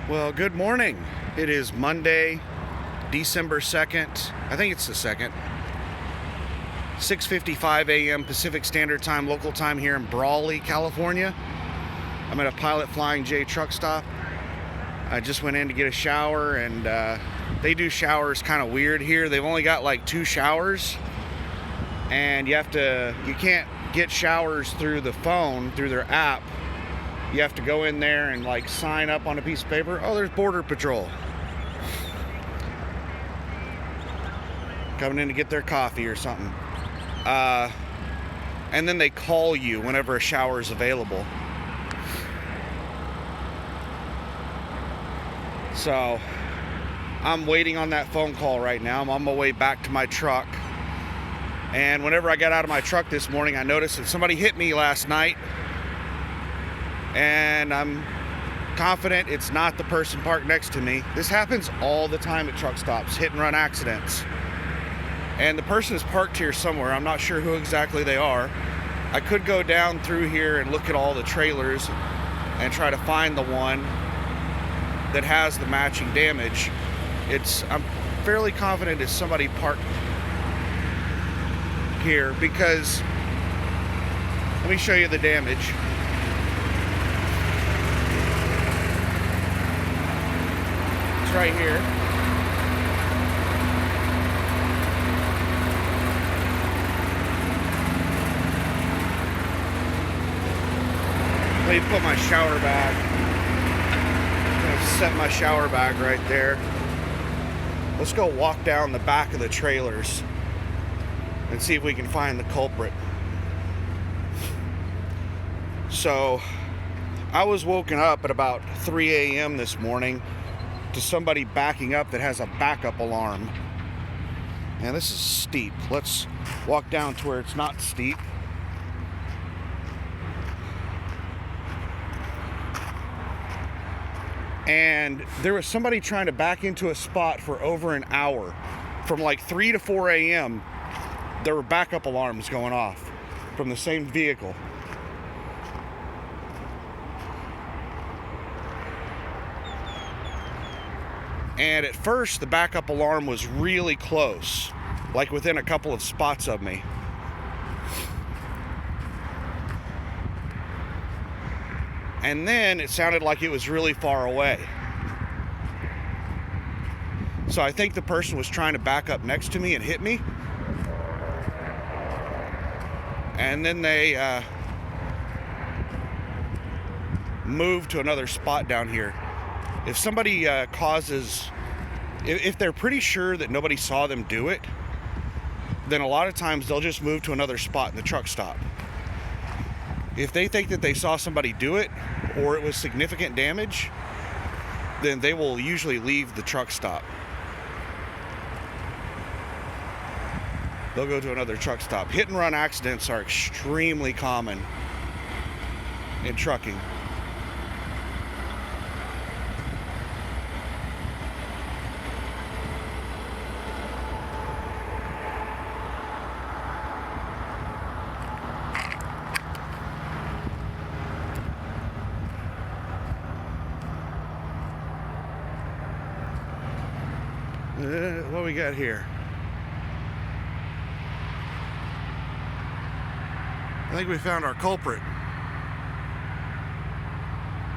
Well, good morning. It is Monday, December 2nd. I think it's the 2nd. 6:55 a.m. Pacific Standard Time, local time here in Brawley, California. I'm at a Pilot Flying J truck stop. I just went in to get a shower, and they do showers kind of weird here. They've only got like 2 showers, and you can't get showers through the phone, through their app. You have to go in there and like sign up on a piece of paper. Oh, there's Border Patrol. Coming in to get their coffee or something. And then they call you whenever a shower is available. So I'm waiting on that phone call right now. I'm on my way back to my truck. And whenever I got out of my truck this morning, I noticed that somebody hit me last night. And I'm confident it's not the person parked next to me. This happens all the time at truck stops, hit and run accidents. And the person is parked here somewhere. I'm not sure who exactly they are. I could go down through here and look at all the trailers and try to find the one that has the matching damage. I'm fairly confident it's somebody parked here, because let me show you the damage. Right here. Let me put my shower bag. I'm gonna set my shower bag right there. Let's go walk down the back of the trailers and see if we can find the culprit. So, I was woken up at about 3 a.m. this morning to somebody backing up that has a backup alarm. And this is steep. Let's walk down to where it's not steep. And there was somebody trying to back into a spot for over an hour. From like 3 to 4 a.m., there were backup alarms going off from the same vehicle. And at first, the backup alarm was really close, like within a couple of spots of me. And then it sounded like it was really far away. So I think the person was trying to back up next to me and hit me. And then they moved to another spot down here. If somebody if they're pretty sure that nobody saw them do it, then a lot of times they'll just move to another spot in the truck stop. If they think that they saw somebody do it, or it was significant damage, then they will usually leave the truck stop. They'll go to another truck stop. Hit and run accidents are extremely common in trucking. What we got here? I think we found our culprit.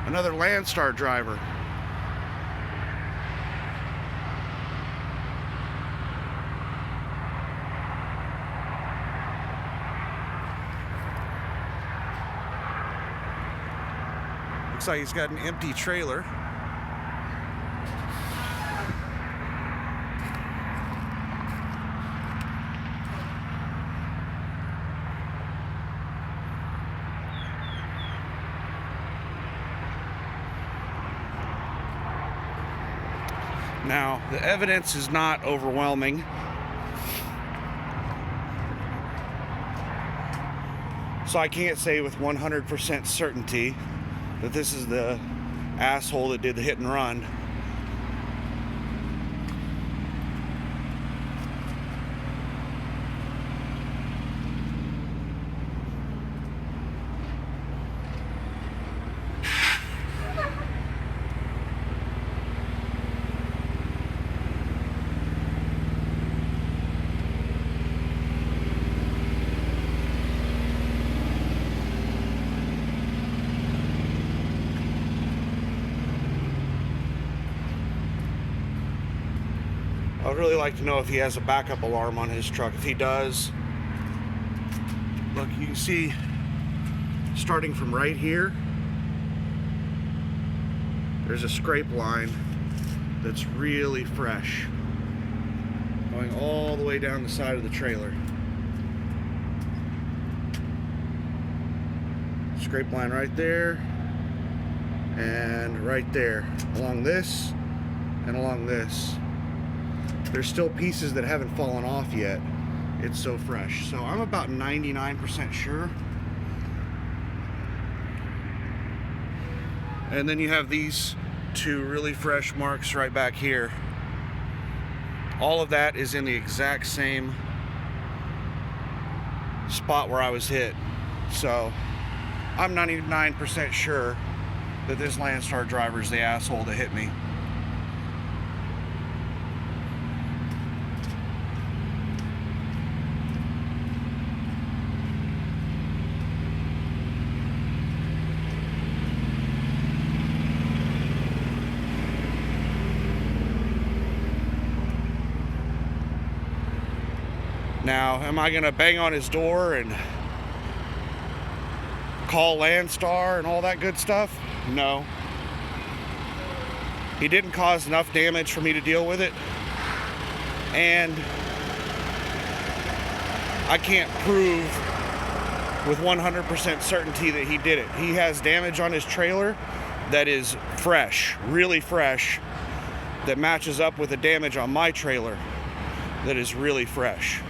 Another Landstar driver. Looks like he's got an empty trailer. Now, the evidence is not overwhelming. So I can't say with 100% certainty that this is the asshole that did the hit and run. I'd really like to know if he has a backup alarm on his truck. If he does, look, you can see starting from right here, there's a scrape line that's really fresh, going all the way down the side of the trailer. Scrape line right there, and right there, along this, and along this. There's still pieces that haven't fallen off yet. It's so fresh. So I'm about 99% sure. And then you have these two really fresh marks right back here. All of that is in the exact same spot where I was hit. So I'm 99% sure that this Landstar driver is the asshole that hit me. Now, am I going to bang on his door and call Landstar and all that good stuff? No. He didn't cause enough damage for me to deal with it. And I can't prove with 100% certainty that he did it. He has damage on his trailer that is fresh, really fresh, that matches up with the damage on my trailer that is really fresh.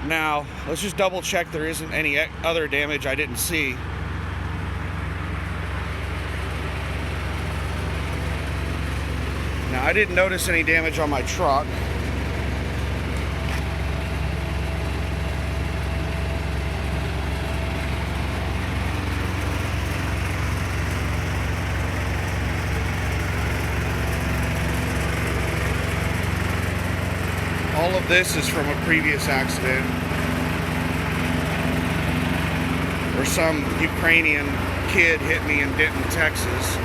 Now, let's just double check there isn't any other damage I didn't see. Now, I didn't notice any damage on my truck. All of this is from a previous accident where some Ukrainian kid hit me in Denton, Texas.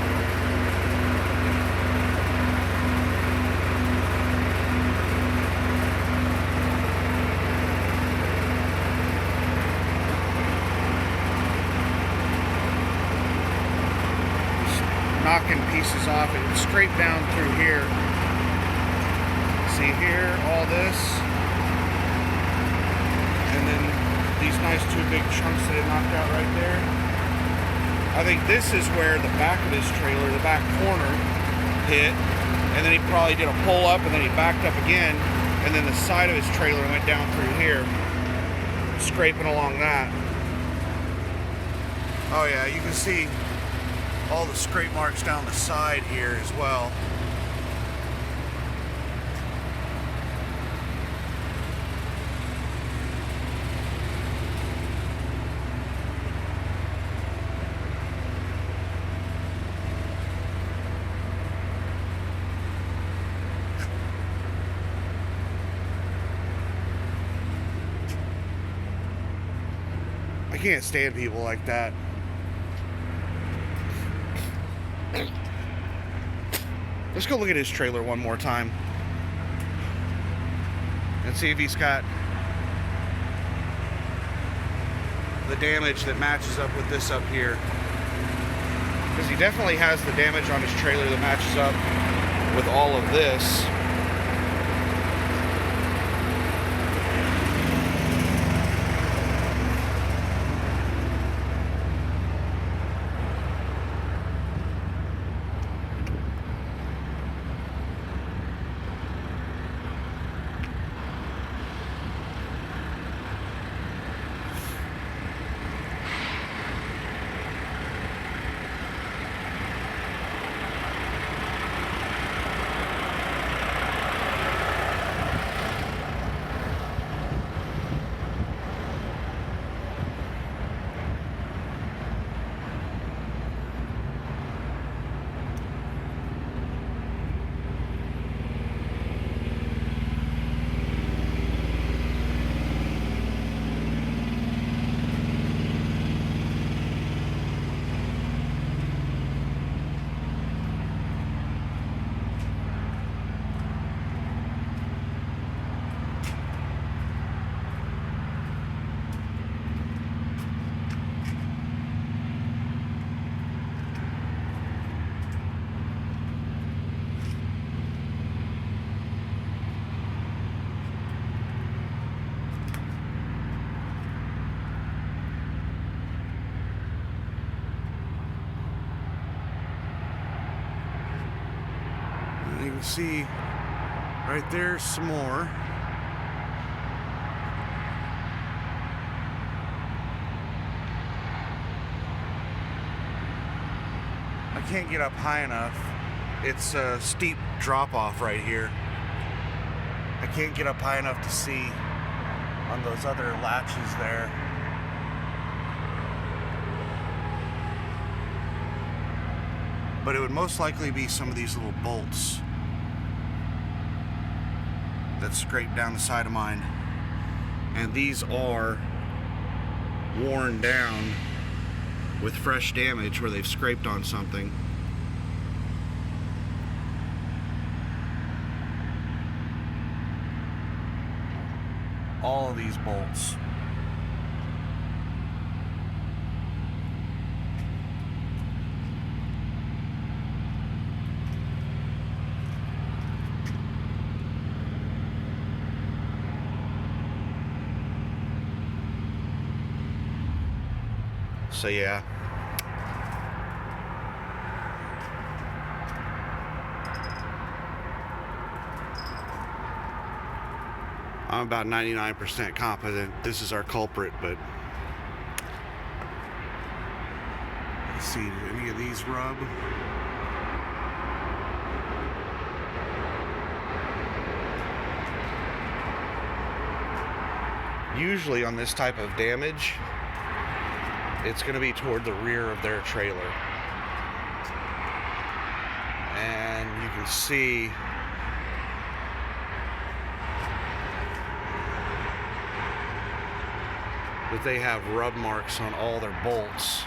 Just knocking pieces off. It scraped down through here. See here, all this, and then these nice two big chunks that it knocked out right there. I think this is where the back of his trailer, the back corner, hit, and then he probably did a pull up, and then he backed up again, and then the side of his trailer went down through here, scraping along that. Oh yeah, you can see all the scrape marks down the side here as well. I can't stand people like that. Let's go look at his trailer one more time and see if he's got the damage that matches up with this up here. Because he definitely has the damage on his trailer that matches up with all of this. can see right there some more. I can't get up high enough. It's a steep drop off right here. I can't get up high enough to see on those other latches there. But it would most likely be some of these little bolts that scrape down the side of mine. And these are worn down with fresh damage where they've scraped on something. All of these bolts. So yeah. I'm about 99% confident this is our culprit, but let's see, did any of these rub? Usually on this type of damage, it's going to be toward the rear of their trailer. And you can see that they have rub marks on all their bolts.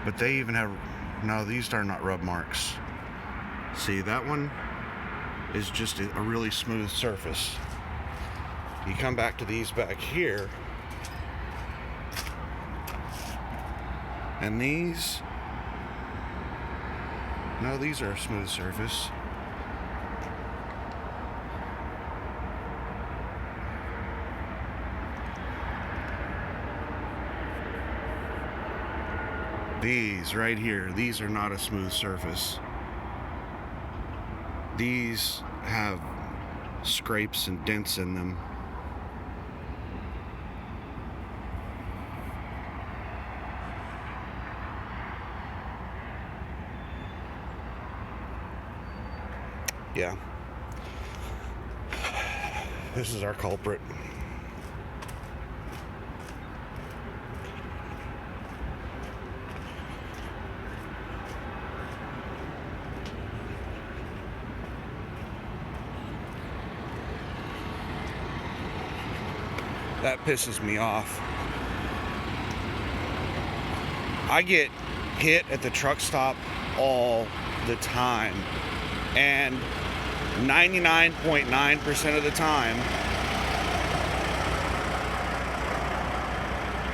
But they even have, no, these are not rub marks. See, that one is just a really smooth surface. You come back to these back here, and these, no, these are a smooth surface. These right here, these are not a smooth surface. These have scrapes and dents in them. Yeah. This is our culprit. That pisses me off. I get hit at the truck stop all the time, and 99.9% of the time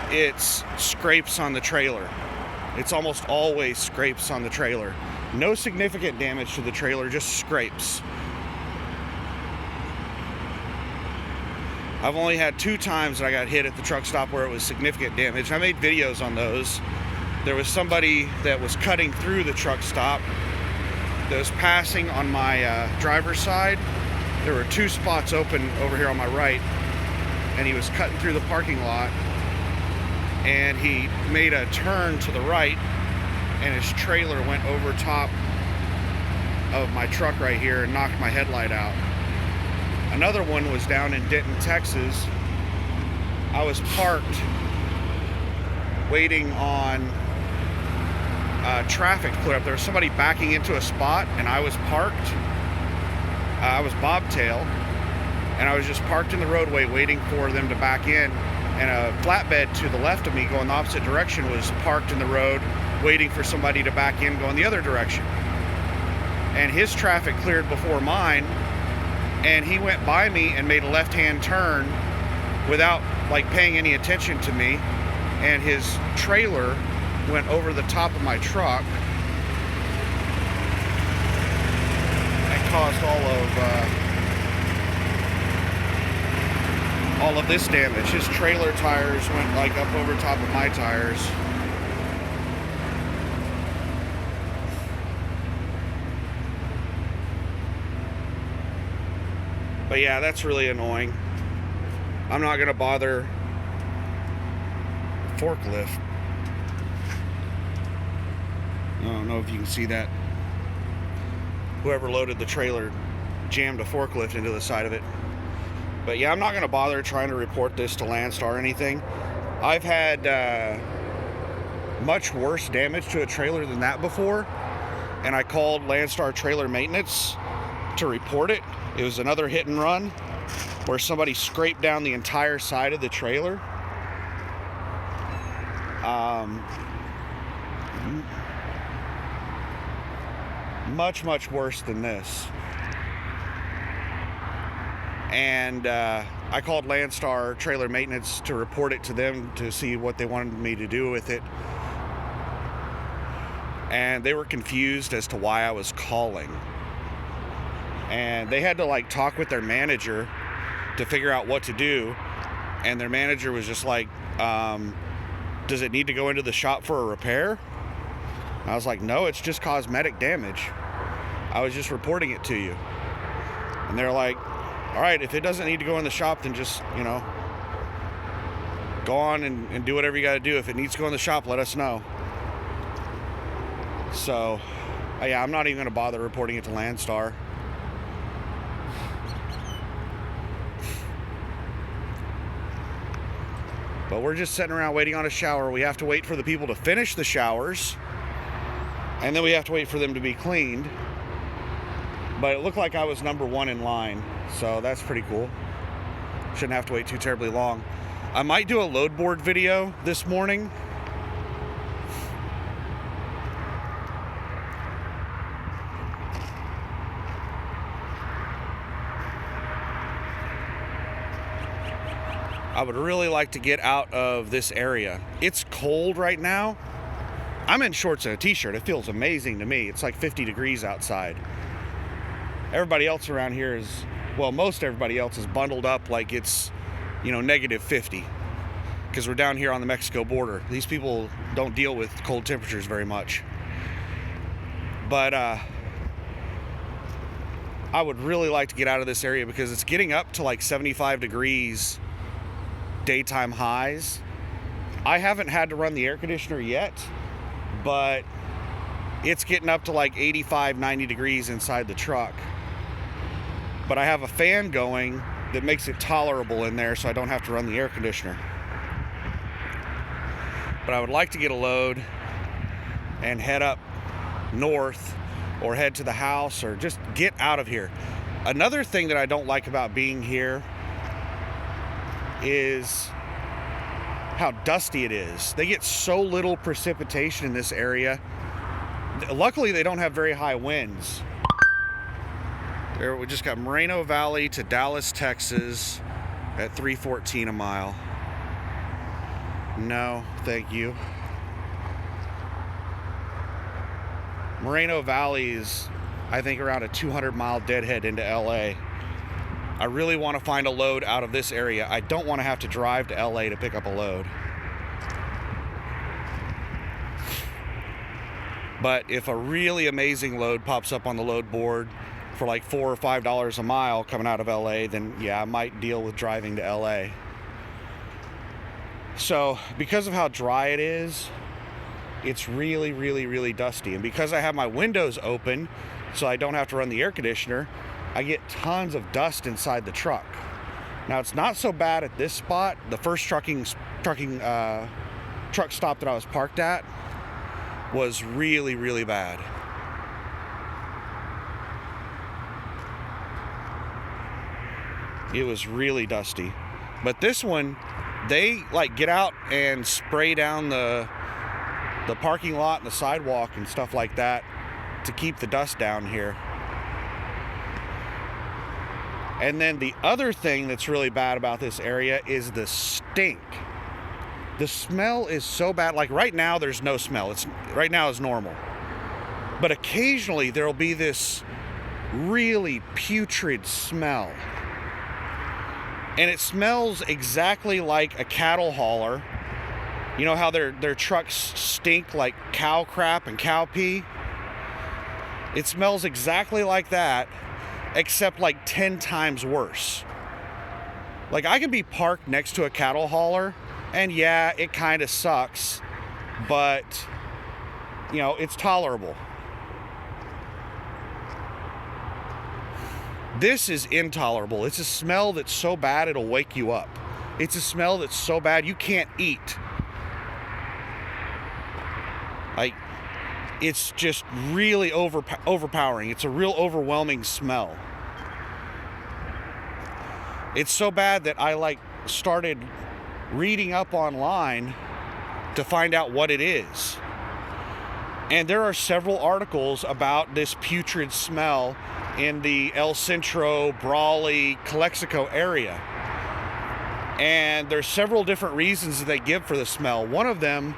it's scrapes on the trailer. It's almost always scrapes on the trailer. No significant damage to the trailer, just scrapes. I've only had 2 times that I got hit at the truck stop where it was significant damage. I made videos on those. There was somebody that was cutting through the truck stop that was passing on my driver's side. There were 2 spots open over here on my right, and he was cutting through the parking lot, and he made a turn to the right, and his trailer went over top of my truck right here and knocked my headlight out. Another one was down in Denton, Texas. I was parked waiting on traffic to clear up. There was somebody backing into a spot, and I was parked. I was bobtail, and I was just parked in the roadway waiting for them to back in. And a flatbed to the left of me going the opposite direction was parked in the road waiting for somebody to back in going the other direction. And his traffic cleared before mine, and he went by me and made a left-hand turn without like paying any attention to me, and his trailer went over the top of my truck and caused all of all of this damage. His trailer tires went like up over top of my tires. But yeah, that's really annoying. I'm not gonna bother forklift. I don't know if you can see that. Whoever loaded the trailer jammed a forklift into the side of it. But yeah, I'm not gonna bother trying to report this to Landstar or anything. I've had much worse damage to a trailer than that before, and I called Landstar Trailer Maintenance to report it. It was another hit and run where somebody scraped down the entire side of the trailer. Much worse than this. And I called Landstar Trailer Maintenance to report it to them to see what they wanted me to do with it. And they were confused as to why I was calling. And they had to like talk with their manager to figure out what to do. And their manager was just like, does it need to go into the shop for a repair? I was like, no, it's just cosmetic damage. I was just reporting it to you. And they're like, all right, if it doesn't need to go in the shop, then just, you know, go on and do whatever you got to do. If it needs to go in the shop, let us know. So, yeah, I'm not even going to bother reporting it to Landstar. But we're just sitting around waiting on a shower. We have to wait for the people to finish the showers, and then we have to wait for them to be cleaned. But it looked like I was number one in line, so that's pretty cool. Shouldn't have to wait too terribly long. I might do a load board video this morning. I would really like to get out of this area. It's cold right now. I'm in shorts and a t-shirt. It feels amazing to me. It's like 50 degrees outside. Everybody else around here is, well, most everybody else is bundled up like it's, you know, negative 50. Because we're down here on the Mexico border. These people don't deal with cold temperatures very much. But I would really like to get out of this area because it's getting up to like 75 degrees daytime highs. I haven't had to run the air conditioner yet, but it's getting up to like 85, 90 degrees inside the truck. But I have a fan going that makes it tolerable in there so I don't have to run the air conditioner. But I would like to get a load and head up north or head to the house or just get out of here. Another thing that I don't like about being here is how dusty it is. They get so little precipitation in this area. Luckily, they don't have very high winds. There, we just got Moreno Valley to Dallas, Texas at 314 a mile. No, thank you. Moreno Valley is, I think, around a 200-mile deadhead into LA. I really want to find a load out of this area. I don't want to have to drive to LA to pick up a load. But if a really amazing load pops up on the load board for like $4 or $5 a mile coming out of LA, then yeah, I might deal with driving to LA. So because of how dry it is, it's really dusty. And because I have my windows open so I don't have to run the air conditioner, I get tons of dust inside the truck. Now it's not so bad at this spot. The first truck stop that I was parked at was really bad. It was really dusty. But this one, they like get out and spray down the parking lot and the sidewalk and stuff like that to keep the dust down here. And then the other thing that's really bad about this area is the stink. The smell is so bad. Like right now, there's no smell. Right now is normal. But occasionally there'll be this really putrid smell. And it smells exactly like a cattle hauler. You know how their trucks stink like cow crap and cow pee? It smells exactly like that, except like 10 times worse. Like, I can be parked next to a cattle hauler, and yeah, it kind of sucks, but, you know, it's tolerable. This is intolerable. It's a smell that's so bad it'll wake you up. It's a smell that's so bad you can't eat. Like, it's just really overpowering. It's a real overwhelming smell. It's so bad that I started reading up online to find out what it is. And there are several articles about this putrid smell in the El Centro, Brawley, Calexico area. And there's several different reasons that they give for the smell. One of them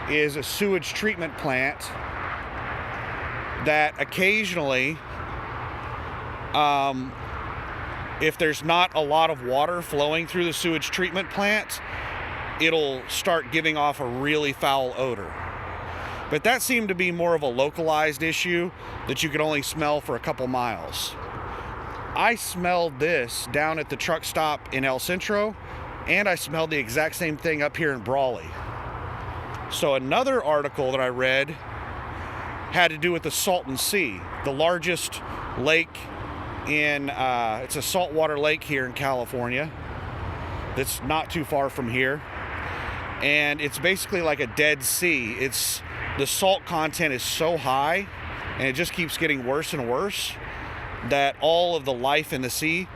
is a sewage treatment plant that occasionally, if there's not a lot of water flowing through the sewage treatment plant, it'll start giving off a really foul odor. But that seemed to be more of a localized issue that you could only smell for a couple miles. I smelled this down at the truck stop in El Centro, and I smelled the exact same thing up here in Brawley. So another article that I read had to do with the Salton Sea, the largest lake in, it's a saltwater lake here in California that's not too far from here. And it's basically like a Dead Sea. The salt content is so high, and it just keeps getting worse and worse, that all of the life in the sea,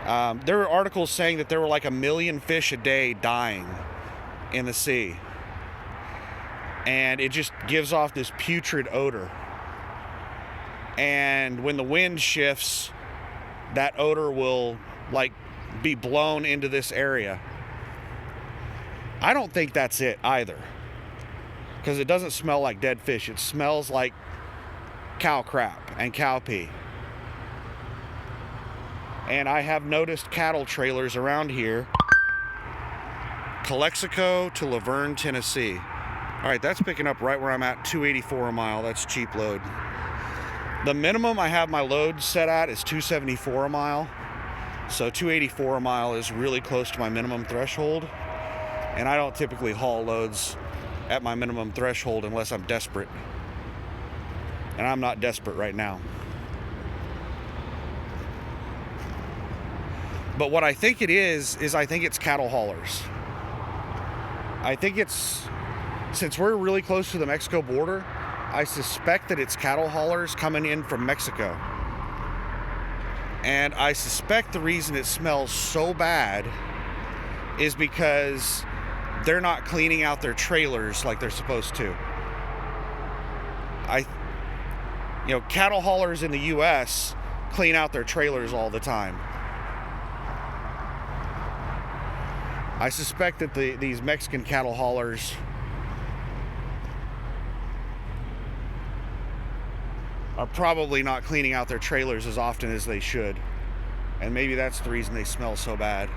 there were articles saying that there were like 1 million fish a day dying in the sea. And it just gives off this putrid odor. And when the wind shifts, that odor will be blown into this area. I don't think that's it either, because it doesn't smell like dead fish. It smells like cow crap and cow pee. And I have noticed cattle trailers around here, Calexico to Laverne, Tennessee. All right, that's picking up right where I'm at, 284 a mile. That's cheap load. The minimum I have my load set at is 274 a mile. So 284 a mile is really close to my minimum threshold. And I don't typically haul loads at my minimum threshold unless I'm desperate. And I'm not desperate right now. But what I think it is I think it's cattle haulers. I think since we're really close to the Mexico border, I suspect that it's cattle haulers coming in from Mexico. And I suspect the reason it smells so bad is because they're not cleaning out their trailers like they're supposed to. Cattle haulers in the U.S. clean out their trailers all the time. I suspect that these Mexican cattle haulers are probably not cleaning out their trailers as often as they should. And maybe that's the reason they smell so bad.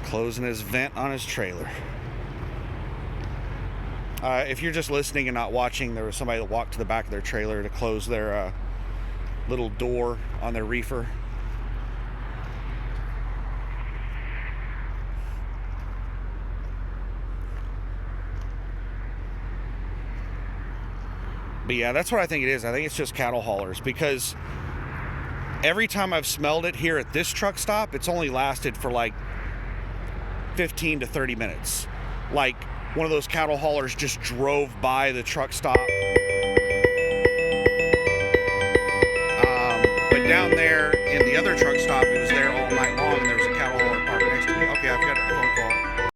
Closing his vent on his trailer. If you're just listening and not watching, there was somebody that walked to the back of their trailer to close their little door on their reefer. But yeah, that's what I think it is. I think it's just cattle haulers, because every time I've smelled it here at this truck stop, it's only lasted for 15 to 30 minutes. Like, one of those cattle haulers just drove by the truck stop. But down there in the other truck stop, it was there all night long, and there